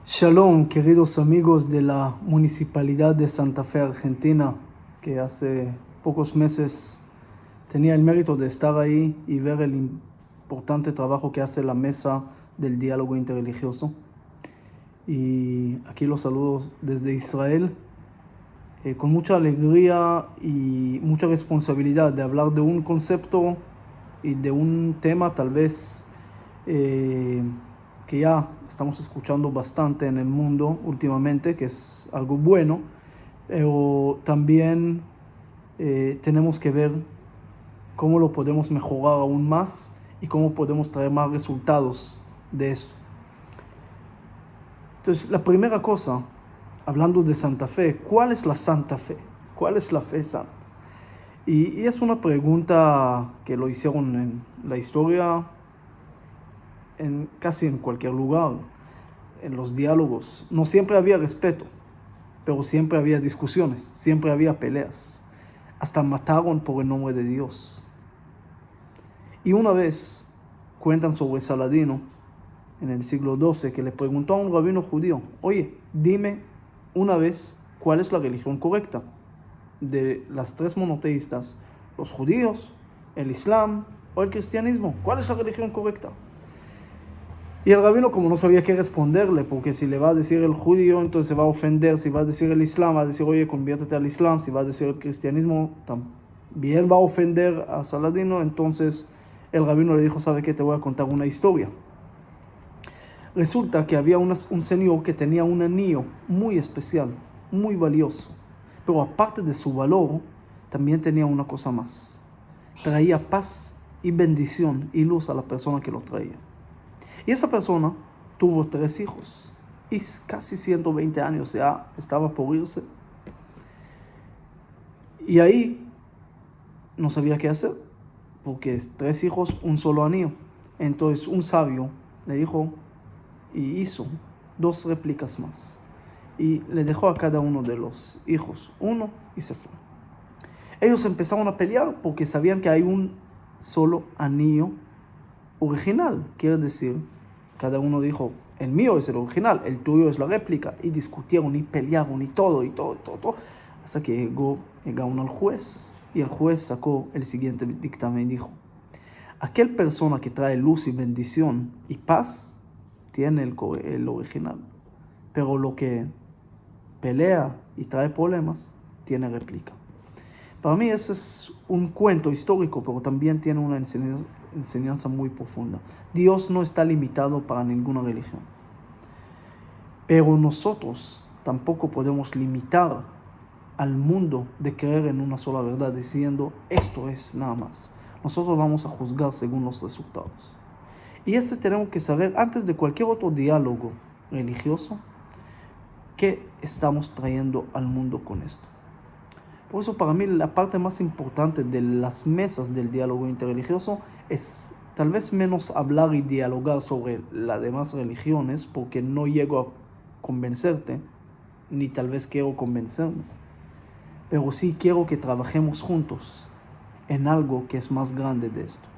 Shalom, queridos amigos de la Municipalidad de Santa Fe, Argentina, que hace pocos meses tenía el mérito de estar ahí y ver el importante trabajo que hace la Mesa del Diálogo Interreligioso. Y aquí los saludo desde Israel, con mucha alegría y mucha responsabilidad de hablar de un concepto y de un tema tal vez que ya estamos escuchando bastante en el mundo últimamente, que es algo bueno, pero también tenemos que ver cómo lo podemos mejorar aún más y cómo podemos traer más resultados de esto. Entonces, la primera cosa, hablando de Santa Fe, ¿cuál es la Santa Fe? ¿Cuál es la fe santa? Y es una pregunta que lo hicieron en la historia, casi en cualquier lugar, en los diálogos. No siempre había respeto, pero siempre había discusiones, siempre había peleas. Hasta mataron por el nombre de Dios. Y una vez cuentan sobre Saladino, en el siglo XII, que le preguntó a un rabino judío: oye, dime una vez cuál es la religión correcta de las tres monoteístas, los judíos, el islam o el cristianismo. ¿Cuál es la religión correcta? Y el rabino, como no sabía qué responderle, porque si le va a decir el judío, entonces se va a ofender. Si va a decir el islam, va a decir, oye, conviértete al islam. Si va a decir el cristianismo, también va a ofender a Saladino. Entonces el rabino le dijo: ¿sabe qué? Te voy a contar una historia. Resulta que había un señor que tenía un anillo muy especial, muy valioso. Pero aparte de su valor, también tenía una cosa más. Traía paz y bendición y luz a la persona que lo traía. Y esa persona tuvo 3 hijos y casi 120 años ya estaba por irse. Y ahí no sabía qué hacer, porque 3 hijos, un solo anillo. Entonces un sabio le dijo y hizo 2 réplicas más. Y le dejó a cada uno de los hijos uno y se fue. Ellos empezaron a pelear porque sabían que hay un solo anillo original. Quiere decir, cada uno dijo: el mío es el original, el tuyo es la réplica. Y discutieron y pelearon y todo, hasta que llegaron al juez. Y el juez sacó el siguiente dictamen y dijo: aquel persona que trae luz y bendición y paz tiene el original, pero lo que pelea y trae problemas tiene réplica. Para mí ese es un cuento histórico, pero también tiene una enseñanza muy profunda. Dios no está limitado para ninguna religión, pero nosotros tampoco podemos limitar al mundo de creer en una sola verdad diciendo esto es nada más. Nosotros vamos a juzgar según los resultados. Y tenemos que saber antes de cualquier otro diálogo religioso qué estamos trayendo al mundo con esto. Por eso para mí la parte más importante de las mesas del diálogo interreligioso es tal vez menos hablar y dialogar sobre las demás religiones, porque no llego a convencerte, ni tal vez quiero convencerme, pero sí quiero que trabajemos juntos en algo que es más grande de esto.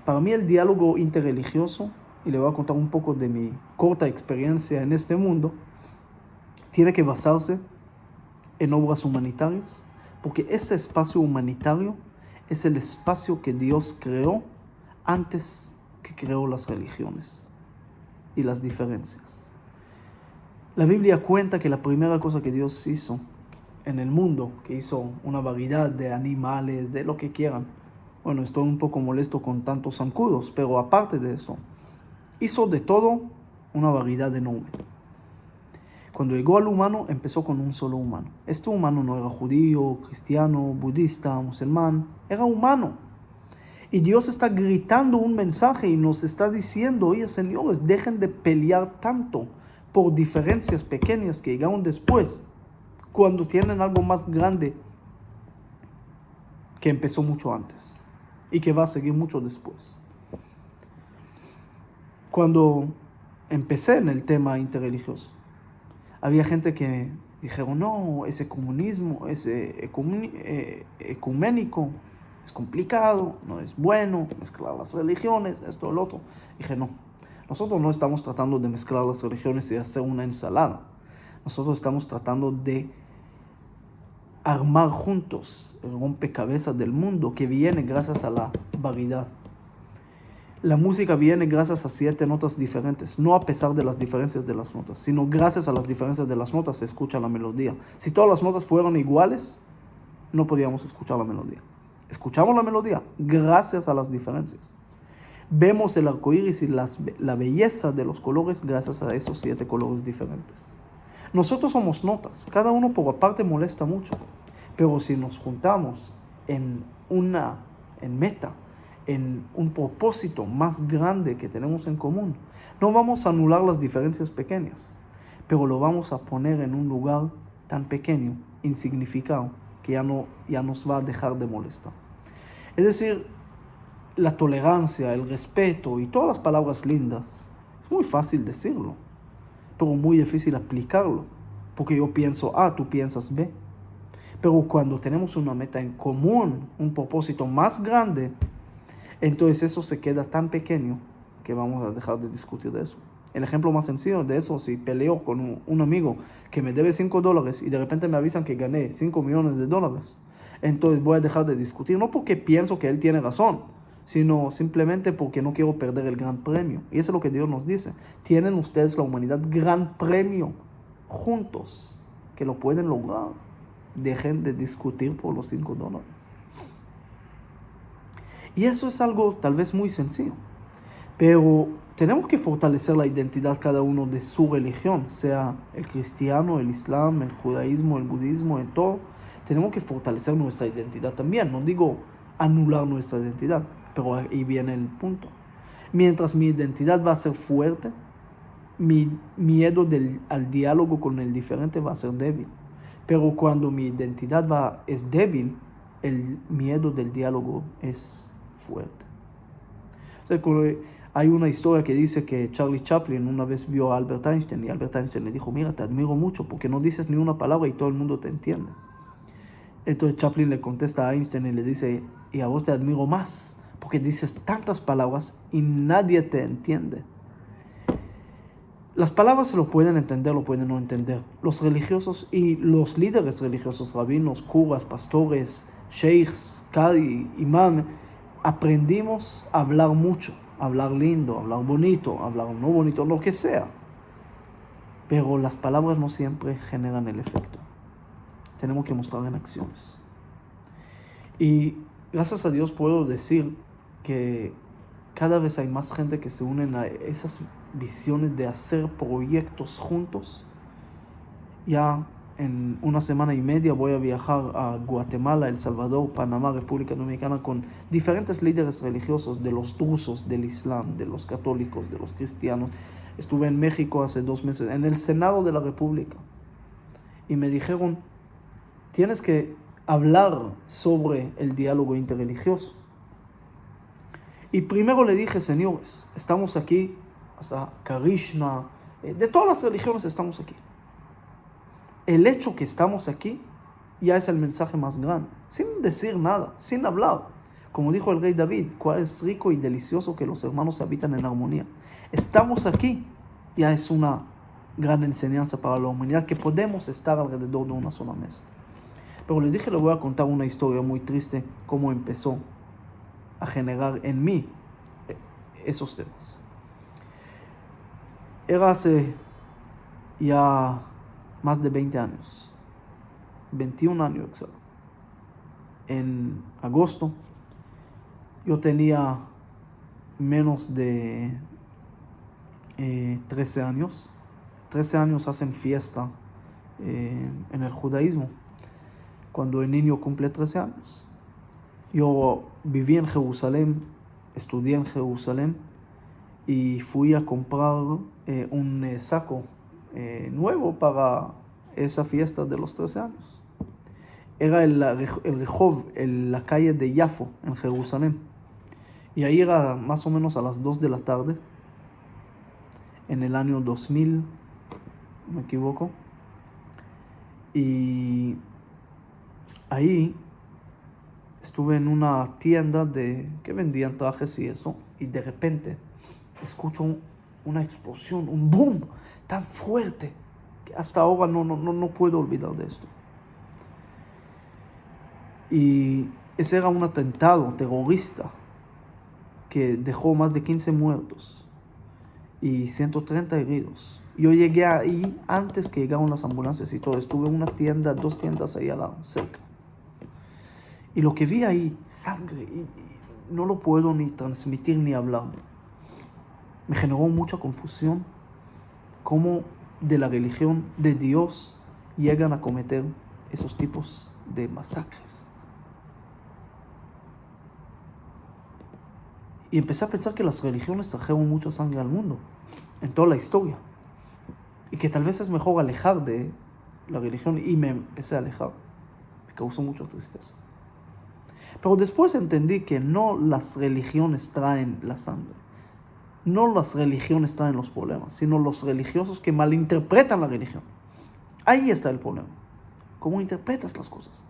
Para mí el diálogo interreligioso, y le voy a contar un poco de mi corta experiencia en este mundo, tiene que basarse en obras humanitarias, porque ese espacio humanitario es el espacio que Dios creó antes que creó las religiones y las diferencias. La Biblia cuenta que la primera cosa que Dios hizo en el mundo, que hizo una variedad de animales, de lo que quieran. Bueno, estoy un poco molesto con tantos zancudos, pero aparte de eso, hizo de todo una variedad enorme. Cuando llegó al humano, empezó con un solo humano. Este humano no era judío, cristiano, budista, musulmán, era humano. Y Dios está gritando un mensaje y nos está diciendo: oye, señores, dejen de pelear tanto por diferencias pequeñas que llegaron después, cuando tienen algo más grande que empezó mucho antes y que va a seguir mucho después. Cuando empecé en el tema interreligioso, había gente que dijeron: no, ese comunismo, ese ecuménico, es complicado, no es bueno, mezclar las religiones, esto, lo otro. Dije: no, Nosotros no estamos tratando de mezclar las religiones y hacer una ensalada. Nosotros estamos tratando de armar juntos el rompecabezas del mundo que viene gracias a la variedad. La música viene gracias a 7 notas diferentes, no a pesar de las diferencias de las notas, sino gracias a las diferencias de las notas se escucha la melodía. Si todas las notas fueran iguales, no podíamos escuchar la melodía. Escuchamos la melodía gracias a las diferencias. Vemos el arco iris y la belleza de los colores gracias a esos 7 colores diferentes. Nosotros somos notas, cada uno por aparte molesta mucho, pero si nos juntamos en meta, en un propósito más grande que tenemos en común, no vamos a anular las diferencias pequeñas, pero lo vamos a poner en un lugar tan pequeño, insignificado, que ya nos va a dejar de molestar. Es decir, la tolerancia, el respeto y todas las palabras lindas, es muy fácil decirlo, pero muy difícil aplicarlo, porque yo pienso A, tú piensas B. Pero cuando tenemos una meta en común, un propósito más grande, entonces eso se queda tan pequeño que vamos a dejar de discutir de eso. El ejemplo más sencillo de eso, si peleo con un amigo que me debe $5 y de repente me avisan que gané $5 millones, entonces voy a dejar de discutir, no porque pienso que él tiene razón, sino simplemente porque no quiero perder el gran premio. Y eso es lo que Dios nos dice. Tienen ustedes, la humanidad, gran premio juntos, que lo pueden lograr. Dejen de discutir por los $5. Y eso es algo tal vez muy sencillo, pero tenemos que fortalecer la identidad cada uno de su religión, sea el cristiano, el islam, el judaísmo, el budismo, en todo. Tenemos que fortalecer nuestra identidad también. No digo anular nuestra identidad, pero ahí viene el punto. Mientras mi identidad va a ser fuerte, mi miedo al diálogo con el diferente va a ser débil. Pero cuando mi identidad es débil, el miedo del diálogo es fuerte. O sea, hay una historia que dice que Charlie Chaplin una vez vio a Albert Einstein y Albert Einstein le dijo: mira, te admiro mucho porque no dices ni una palabra y todo el mundo te entiende. Entonces Chaplin le contesta a Einstein y le dice: y a vos te admiro más porque dices tantas palabras y nadie te entiende. Las palabras se lo pueden entender, lo pueden no entender. Los religiosos y los líderes religiosos, rabinos, curas, pastores, sheikhs, qadi, imam, aprendimos a hablar mucho, a hablar lindo, a hablar bonito, a hablar no bonito, lo que sea. Pero las palabras no siempre generan el efecto. Tenemos que mostrar en acciones. Y gracias a Dios puedo decir que cada vez hay más gente que se unen a esas visiones de hacer proyectos juntos. Ya en 1 semana y media voy a viajar a Guatemala, El Salvador, Panamá, República Dominicana, con diferentes líderes religiosos de los drusos, del Islam, de los católicos, de los cristianos. Estuve en México hace 2 meses, en el Senado de la República, y me dijeron: tienes que hablar sobre el diálogo interreligioso. Y primero le dije: señores, estamos aquí, hasta Krishna, de todas las religiones estamos aquí. El hecho que estamos aquí ya es el mensaje más grande, sin decir nada, sin hablar. Como dijo el rey David: cuál es rico y delicioso que los hermanos habitan en armonía. Estamos aquí, ya es una gran enseñanza para la humanidad, que podemos estar alrededor de una sola mesa. Pero les dije, les voy a contar una historia muy triste, cómo empezó a generar en mí esos temas. Era hace ya más de 20 años, 21 años exacto. En agosto yo tenía menos de 13 años. 13 años hacen fiesta en el judaísmo, cuando el niño cumple 13 años. Yo viví en Jerusalén, estudié en Jerusalén y fui a comprar un saco nuevo para esa fiesta de los 13 años. Era el Rehov, la calle de Yafo, en Jerusalén. Y ahí era más o menos a las 2 de la tarde, en el año 2000, me equivoco. Y ahí estuve en una tienda que vendían trajes y eso, y de repente escucho una explosión, un boom tan fuerte que hasta ahora no puedo olvidar de esto. Y ese era un atentado terrorista que dejó más de 15 muertos y 130 heridos. Yo llegué ahí antes que llegaron las ambulancias y todo. Estuve en una tienda, 2 tiendas ahí al lado, cerca. Y lo que vi ahí, sangre, y no lo puedo ni transmitir ni hablar. Me generó mucha confusión cómo de la religión de Dios llegan a cometer esos tipos de masacres. Y empecé a pensar que las religiones trajeron mucha sangre al mundo, en toda la historia. Y que tal vez es mejor alejar de la religión. Y me empecé a alejar. Me causó mucha tristeza. Pero después entendí que no las religiones traen la sangre. No las religiones traen los problemas, sino los religiosos que malinterpretan la religión. Ahí está el problema. ¿Cómo interpretas las cosas?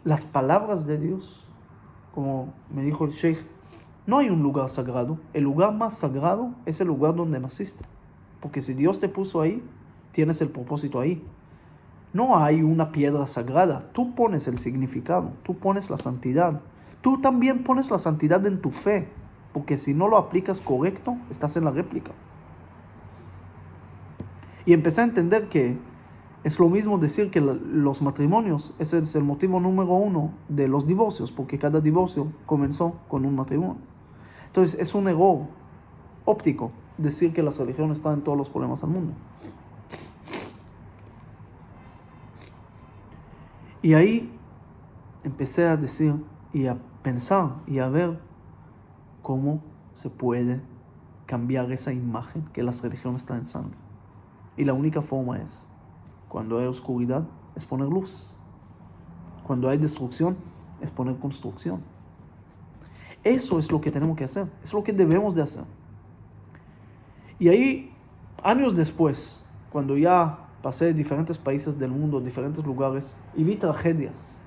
Las palabras de Dios, como me dijo el Sheikh, no hay un lugar sagrado. El lugar más sagrado es el lugar donde naciste. Porque si Dios te puso ahí, tienes el propósito ahí. No hay una piedra sagrada. Tú pones el significado, tú pones la santidad. Tú también pones la santidad en tu fe. Porque si no lo aplicas correcto, estás en la réplica. Y empecé a entender que es lo mismo decir que los matrimonios, ese es el motivo número 1 de los divorcios, porque cada divorcio comenzó con un matrimonio. Entonces es un error óptico decir que las religiones están en todos los problemas del mundo. Y ahí empecé a decir y a pensar y a ver cómo se puede cambiar esa imagen que las religiones están en sangre. Y la única forma es, cuando hay oscuridad, es poner luz. Cuando hay destrucción, es poner construcción. Eso es lo que tenemos que hacer. Es lo que debemos de hacer. Y ahí, años después, cuando ya pasé diferentes países del mundo, diferentes lugares, y vi tragedias.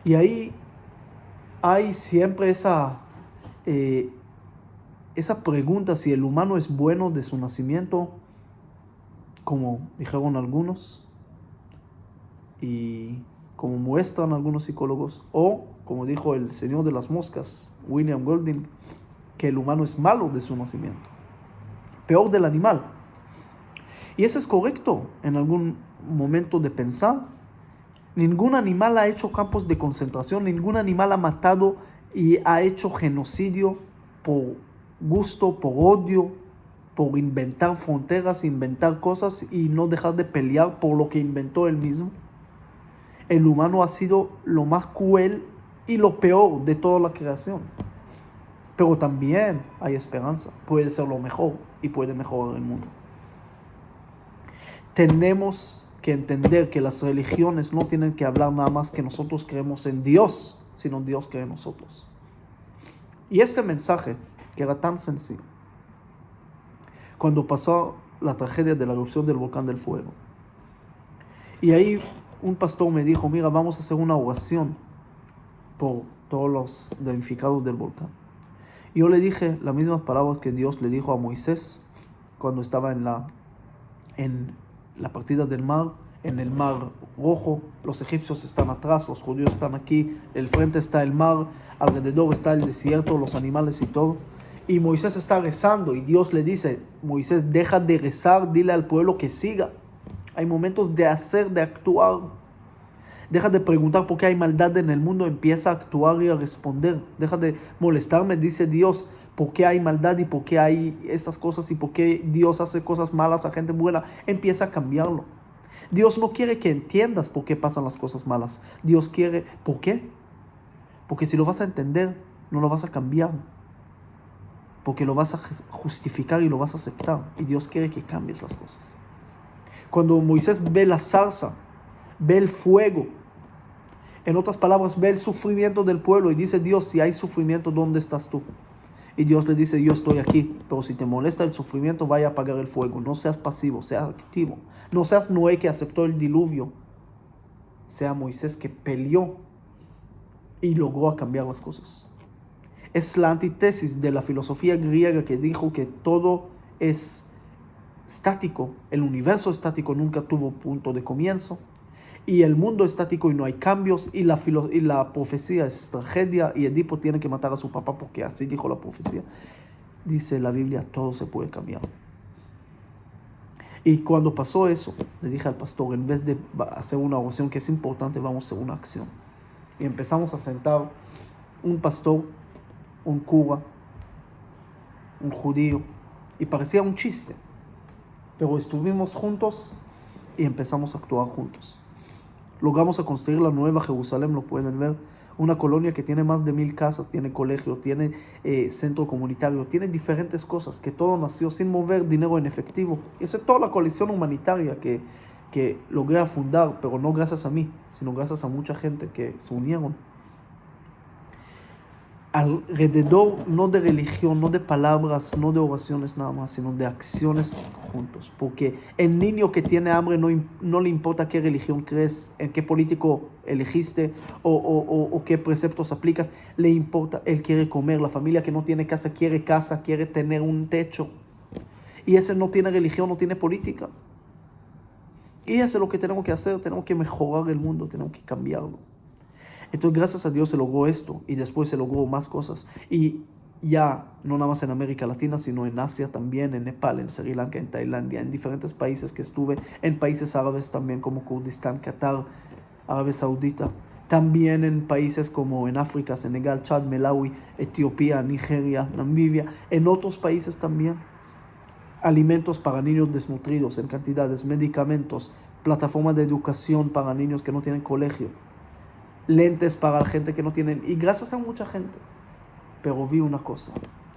Y ahí hay siempre esa pregunta si el humano es bueno de su nacimiento, como dijeron algunos, y como muestran algunos psicólogos, o como dijo el señor de las moscas, William Golding, que el humano es malo de su nacimiento, peor del animal. Y eso es correcto en algún momento de pensar. Ningún animal ha hecho campos de concentración, ningún animal ha matado y ha hecho genocidio por gusto, por odio, por inventar fronteras, inventar cosas y no dejar de pelear por lo que inventó él mismo. El humano ha sido lo más cruel y lo peor de toda la creación. Pero también hay esperanza, puede ser lo mejor y puede mejorar el mundo. Tenemos que entender que las religiones no tienen que hablar nada más que nosotros creemos en Dios, sino Dios cree en nosotros. Y este mensaje, que era tan sencillo, cuando pasó la tragedia de la erupción del volcán del fuego, y ahí un pastor me dijo, mira, vamos a hacer una oración por todos los damnificados del volcán. Y yo le dije las mismas palabras que Dios le dijo a Moisés cuando estaba en la partida del mar, en el mar rojo. Los egipcios están atrás, los judíos están aquí, el frente está el mar, alrededor está el desierto, los animales y todo. Y Moisés está rezando y Dios le dice, Moisés, deja de rezar, dile al pueblo que siga. Hay momentos de hacer, de actuar. Deja de preguntar por qué hay maldad en el mundo, empieza a actuar y a responder. Deja de molestarme, dice Dios, por qué hay maldad y por qué hay estas cosas y por qué Dios hace cosas malas a gente buena. Empieza a cambiarlo. Dios no quiere que entiendas por qué pasan las cosas malas. Dios quiere, ¿por qué? Porque si lo vas a entender, no lo vas a cambiar. Porque lo vas a justificar y lo vas a aceptar. Y Dios quiere que cambies las cosas. Cuando Moisés ve la zarza, ve el fuego, en otras palabras, ve el sufrimiento del pueblo y dice, Dios, si hay sufrimiento, ¿dónde estás tú? Y Dios le dice, yo estoy aquí, pero si te molesta el sufrimiento, vaya a apagar el fuego. No seas pasivo, sea activo. No seas Noé que aceptó el diluvio. Sea Moisés que peleó y logró cambiar las cosas. Es la antítesis de la filosofía griega que dijo que todo es estático, el universo estático nunca tuvo punto de comienzo, y el mundo estático y no hay cambios, y la profecía es tragedia, y Edipo tiene que matar a su papá porque así dijo la profecía. Dice la Biblia, todo se puede cambiar. Y cuando pasó eso, le dije al pastor, en vez de hacer una oración que es importante, vamos a hacer una acción. Y empezamos a sentar un pastor, un cura, un judío, y parecía un chiste, pero estuvimos juntos y empezamos a actuar juntos. Logramos a construir la Nueva Jerusalén, lo pueden ver, una colonia que tiene más de 1000 casas, tiene colegio, tiene centro comunitario, tiene diferentes cosas, que todo nació sin mover dinero en efectivo. Y esa es toda la coalición humanitaria que logré fundar, pero no gracias a mí, sino gracias a mucha gente que se unieron. Alrededor, no de religión, no de palabras, no de oraciones nada más, sino de acciones juntos. Porque el niño que tiene hambre no le importa qué religión crees, en qué político elegiste o qué preceptos aplicas, le importa, él quiere comer. La familia que no tiene casa, quiere tener un techo. Y ese no tiene religión, no tiene política. Y eso es lo que tenemos que hacer, tenemos que mejorar el mundo, tenemos que cambiarlo. Entonces, gracias a Dios se logró esto y después se logró más cosas. Y ya, no nada más en América Latina, sino en Asia también, en Nepal, en Sri Lanka, en Tailandia, en diferentes países que estuve, en países árabes también como Kurdistán, Qatar, Arabia Saudita. También en países como en África, Senegal, Chad, Malawi, Etiopía, Nigeria, Namibia, en otros países también. Alimentos para niños desnutridos en cantidades, medicamentos, plataformas de educación para niños que no tienen colegio, lentes para la gente que no tienen, y gracias a mucha gente. Pero vi una cosa,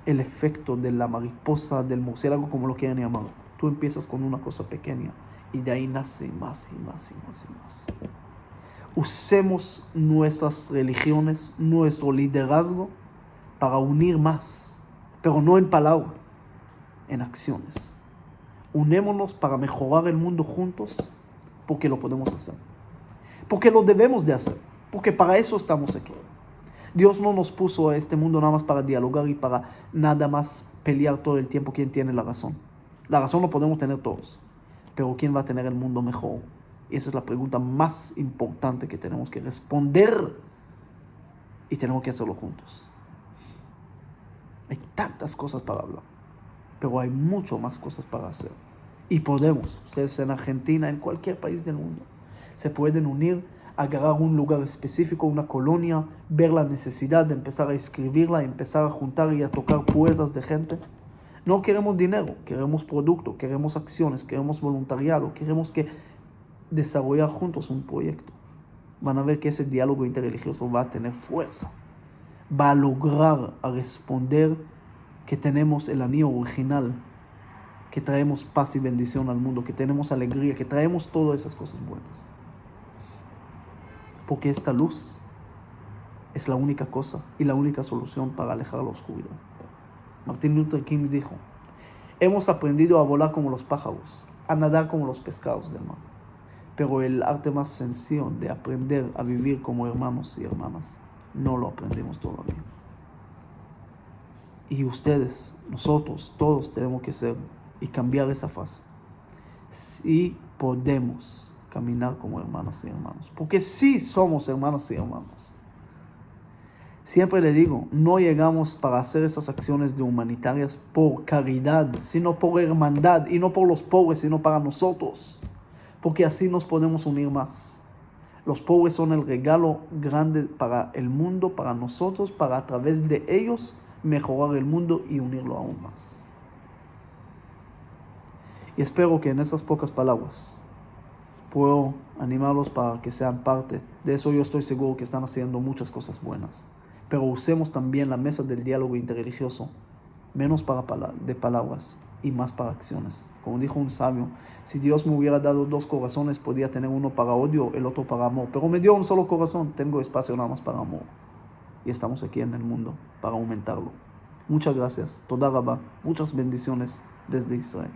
el efecto de la mariposa, del murciélago, como lo quieran llamar. Tú empiezas con una cosa pequeña y de ahí nace más y más y más y más. Usemos nuestras religiones, nuestro liderazgo para unir más, pero no en palabra, en acciones. Unémonos para mejorar el mundo juntos, porque lo podemos hacer, porque lo debemos de hacer, porque para eso estamos aquí. Dios no nos puso a este mundo nada más para dialogar y para nada más pelear todo el tiempo quién tiene la razón. La razón lo podemos tener todos, pero ¿quién va a tener el mundo mejor? Y esa es la pregunta más importante que tenemos que responder, y tenemos que hacerlo juntos. Hay tantas cosas para hablar, pero hay mucho más cosas para hacer. Y podemos, ustedes en Argentina, en cualquier país del mundo, se pueden unir, agarrar un lugar específico, una colonia, ver la necesidad de empezar a escribirla, empezar a juntar y a tocar puertas de gente. No queremos dinero, queremos producto, queremos acciones, queremos voluntariado, queremos desarrollar juntos un proyecto. Van a ver que ese diálogo interreligioso va a tener fuerza, va a lograr a responder que tenemos el anillo original, que traemos paz y bendición al mundo, que tenemos alegría, que traemos todas esas cosas buenas. Porque esta luz es la única cosa y la única solución para alejar la oscuridad. Martin Luther King dijo: hemos aprendido a volar como los pájaros, a nadar como los pescados del mar, pero el arte más sencillo de aprender a vivir como hermanos y hermanas no lo aprendemos todavía. Y ustedes, nosotros, todos tenemos que ser y cambiar esa fase. Sí podemos caminar como hermanas y hermanos, porque sí somos hermanas y hermanos. Siempre le digo, no llegamos para hacer esas acciones de humanitarias por caridad, sino por hermandad, y no por los pobres, sino para nosotros, porque así nos podemos unir más. Los pobres son el regalo grande para el mundo, para nosotros, para a través de ellos mejorar el mundo y unirlo aún más. Y espero que en esas pocas palabras puedo animarlos para que sean parte de eso. Yo estoy seguro que están haciendo muchas cosas buenas, pero usemos también la mesa del diálogo interreligioso, menos de palabras y más para acciones. Como dijo un sabio, si Dios me hubiera dado 2 corazones, podía tener uno para odio, el otro para amor, pero me dio un solo corazón, tengo espacio nada más para amor. Y estamos aquí en el mundo para aumentarlo. Muchas gracias, Toda Rabá, muchas bendiciones desde Israel.